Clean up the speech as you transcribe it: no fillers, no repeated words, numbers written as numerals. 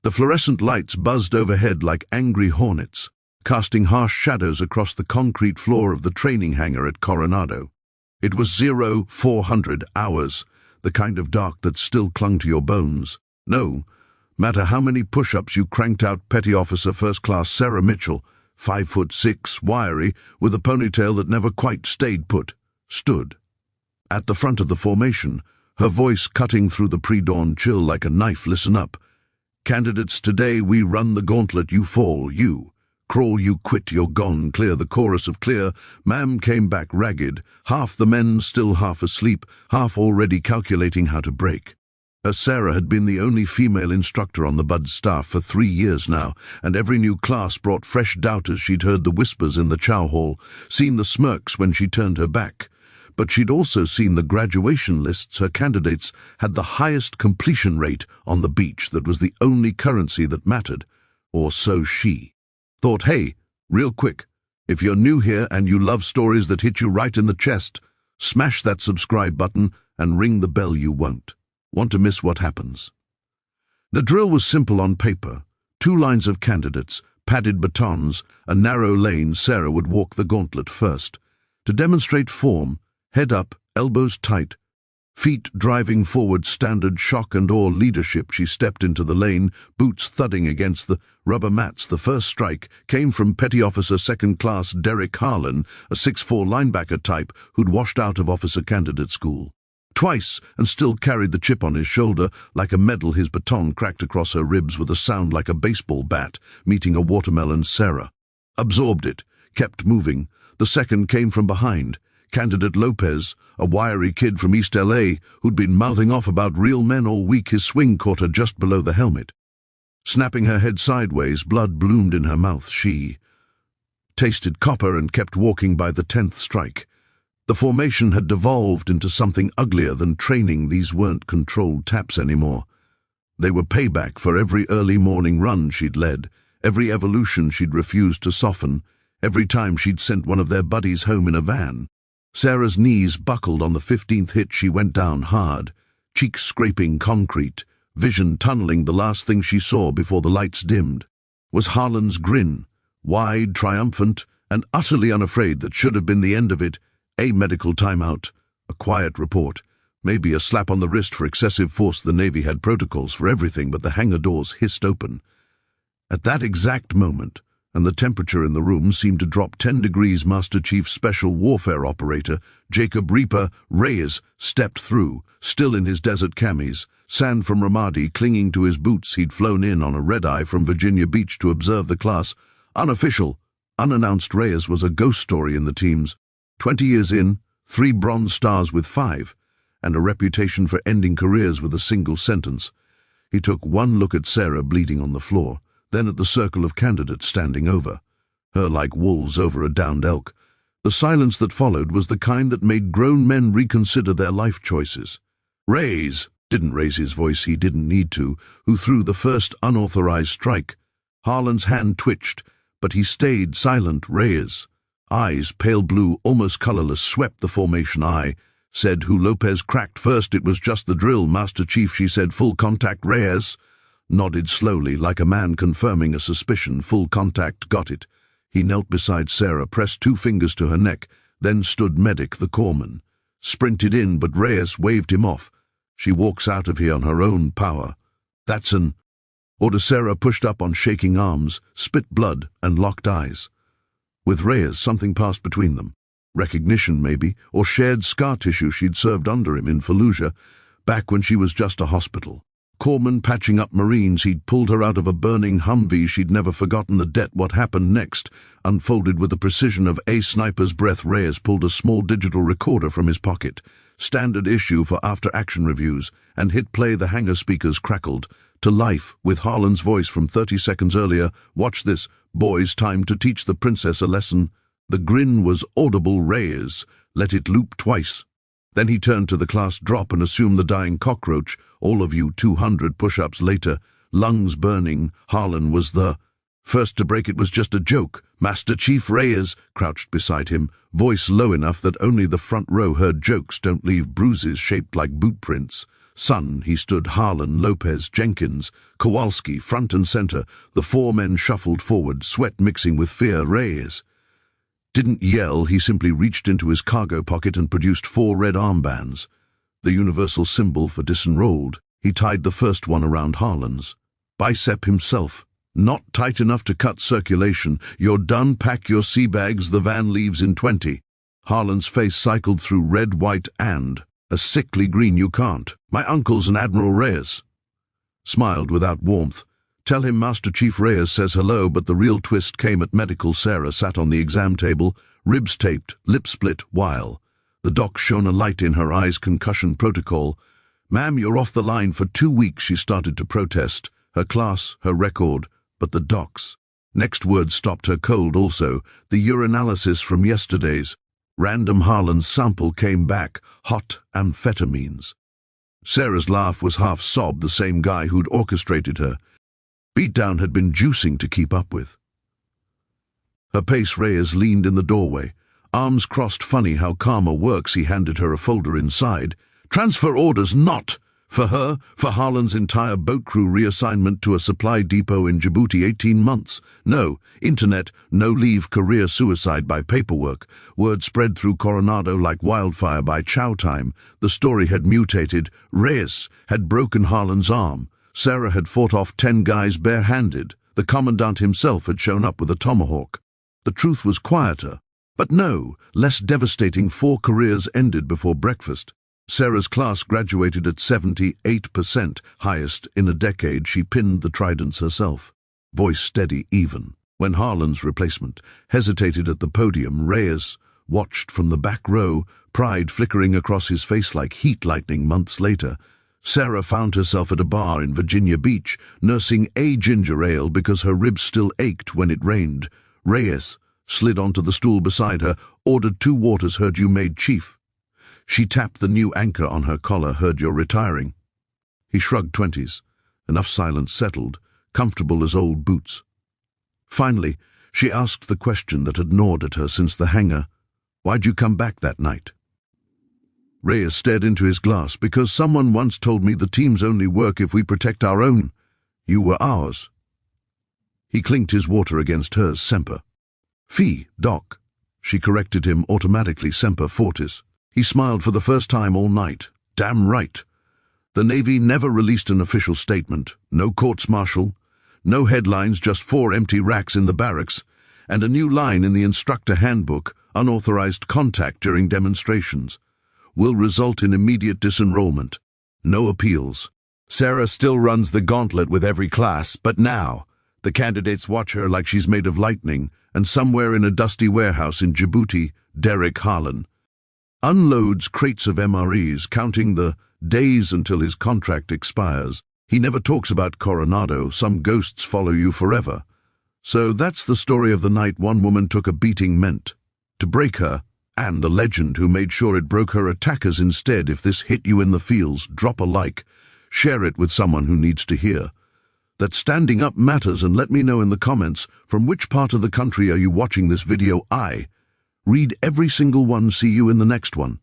The fluorescent lights buzzed overhead like angry hornets, casting harsh shadows across the concrete floor of the training hangar at Coronado. It was 0400 hours, the kind of dark that still clung to your bones. No matter how many push-ups you cranked out, Petty Officer First Class Sarah Mitchell, 5'6", wiry, with a ponytail that never quite stayed put, stood at the front of the formation, her voice cutting through the pre-dawn chill like a knife. Listen up. Candidates, today we run the gauntlet. You fall, you crawl, you quit, you're gone. Clear. The chorus of clear, ma'am, came back ragged, half the men still half asleep, half already calculating how to break. Sarah had been the only female instructor on the Bud staff for 3 years now, and every new class brought fresh doubters. She'd heard the whispers in the chow hall, seen the smirks when she turned her back. But she'd also seen the graduation lists. Her candidates had the highest completion rate on the beach. That was the only currency that mattered, or so she thought. Hey, real quick, if you're new here and you love stories that hit you right in the chest, smash that subscribe button and ring the bell. You won't want to miss what happens. The drill was simple on paper. 2 lines of candidates, padded batons, a narrow lane. Sarah would walk the gauntlet first. To demonstrate form, head up, elbows tight, feet driving forward, standard shock and awe leadership. She stepped into the lane, boots thudding against the rubber mats. The first strike came from Petty Officer Second Class Derek Harlan, a 6'4" linebacker type who'd washed out of officer candidate school twice and still carried the chip on his shoulder like a medal. His baton cracked across her ribs with a sound like a baseball bat meeting a watermelon. Sarah absorbed it, kept moving. The second came from behind. Candidate Lopez, a wiry kid from East LA who'd been mouthing off about real men all week. His swing caught her just below the helmet. Snapping her head sideways, blood bloomed in her mouth. She tasted copper and kept walking. By the 10th strike, the formation had devolved into something uglier than training. These weren't controlled taps anymore. They were payback for every early morning run she'd led, every evolution she'd refused to soften, every time she'd sent one of their buddies home in a van. Sarah's knees buckled on the 15th hit. She went down hard, cheeks scraping concrete, vision tunneling. The last thing she saw before the lights dimmed was Harlan's grin, wide, triumphant, and utterly unafraid. That should have been the end of it. A medical timeout, a quiet report, maybe a slap on the wrist for excessive force. The Navy had protocols for everything, but the hangar doors hissed open. At that exact moment, and the temperature in the room seemed to drop 10 degrees, Master Chief Special Warfare Operator Jacob Reaper Reyes stepped through, still in his desert camis, sand from Ramadi clinging to his boots. He'd flown in on a red-eye from Virginia Beach to observe the class. Unofficial, unannounced. Reyes was a ghost story in the teams. 20 years in, 3 Bronze Stars with 5, and a reputation for ending careers with a single sentence. He took one look at Sarah bleeding on the floor, then at the circle of candidates standing over her like wolves over a downed elk. The silence that followed was the kind that made grown men reconsider their life choices. Reyes didn't raise his voice. He didn't need to. Who threw the first unauthorized strike? Harlan's hand twitched, but he stayed silent. Reyes, eyes pale blue, almost colorless, swept the formation. I said, who? Lopez cracked first. It was just the drill, Master Chief, she said. Full contact. Reyes nodded slowly, like a man confirming a suspicion. Full contact. Got it. He knelt beside Sarah, pressed 2 fingers to her neck, then stood. Medic, the corpsman, sprinted in, but Reyes waved him off. She walks out of here on her own power. That's an order. Sarah pushed up on shaking arms, spit blood, and locked eyes. With Reyes, something passed between them. Recognition, maybe, or shared scar tissue. She'd served under him in Fallujah, back when she was just a hospital. Corpsman patching up Marines. He'd pulled her out of a burning Humvee. She'd never forgotten the debt. What happened next unfolded with the precision of a sniper's breath. Reyes pulled a small digital recorder from his pocket, standard issue for after-action reviews, and hit play. The hangar speakers crackled to life with Harlan's voice from 30 seconds earlier. Watch this, boys, time to teach the princess a lesson. The grin was audible. Reyes let it loop twice. Then he turned to the class. Drop and assume the dying cockroach. All of you. 200 push-ups later, lungs burning. Harlan was the first to break. It was just a joke. Master Chief. Reyes crouched beside him, voice low enough that only the front row heard. Jokes don't leave bruises shaped like boot prints. Son, he stood Harlan, Lopez, Jenkins, Kowalski, front and center. The four men shuffled forward, sweat mixing with fear. Reyes didn't yell, he simply reached into his cargo pocket and produced 4 red armbands, the universal symbol for disenrolled. He tied the first one around Harlan's bicep himself. Not tight enough to cut circulation. You're done, pack your sea bags, the van leaves in 20. Harlan's face cycled through red, white, and a sickly green. You can't. My uncle's an Admiral Reyes. Smiled without warmth. Tell him Master Chief Reyes says hello, but the real twist came at medical. Sarah sat on the exam table, ribs taped, lip split, while the doc shone a light in her eyes. Concussion protocol. Ma'am, you're off the line for 2 weeks. She started to protest. Her class, her record, but the doc's next word stopped her cold also. The urinalysis from yesterday's random Harlan's sample came back, hot amphetamines. Sarah's laugh was half sob, the same guy who'd orchestrated her beatdown had been juicing to keep up with. Her pace. Reyes leaned in the doorway, arms crossed. Funny how karma works. He handed her a folder inside. Transfer orders, not for her, for Harlan's entire boat crew. Reassignment to a supply depot in Djibouti. 18 months. No internet, no leave. Career suicide by paperwork. Word spread through Coronado like wildfire. By chow time, the story had mutated. Reyes had broken Harlan's arm. Sarah had fought off 10 guys barehanded. The commandant himself had shown up with a tomahawk. The truth was quieter, but no, less devastating. 4 careers ended before breakfast. Sarah's class graduated at 78%, highest in a decade. She pinned the tridents herself, voice steady, even. When Harlan's replacement hesitated at the podium, Reyes watched from the back row, pride flickering across his face like heat lightning. Months later, Sarah found herself at a bar in Virginia Beach, nursing a ginger ale because her ribs still ached when it rained. Reyes slid onto the stool beside her, ordered 2 waters. Heard you made chief. She tapped the new anchor on her collar. Heard you're retiring. He shrugged. 20s. Enough silence settled, comfortable as old boots. Finally, she asked the question that had gnawed at her since the hangar. Why'd you come back that night? Reyes stared into his glass. Because someone once told me the teams only work if we protect our own. You were ours. He clinked his water against hers. Semper Fi, Doc. She corrected him automatically. Semper Fortis. He smiled for the first time all night. Damn right. The Navy never released an official statement. No courts-martial. No headlines, just 4 empty racks in the barracks. And a new line in the instructor handbook, unauthorized contact during demonstrations will result in immediate disenrollment. No appeals. Sarah still runs the gauntlet with every class, but now the candidates watch her like she's made of lightning, and somewhere in a dusty warehouse in Djibouti, Derek Harlan unloads crates of MREs, counting the days until his contract expires. He never talks about Coronado. Some ghosts follow you forever. So that's the story of the night one woman took a beating meant to break her, and the legend who made sure it broke her attackers instead. If this hit you in the feels, drop a like, share it with someone who needs to hear that standing up matters, and let me know in the comments from which part of the country are you watching this video. I read every single one. See you in the next one.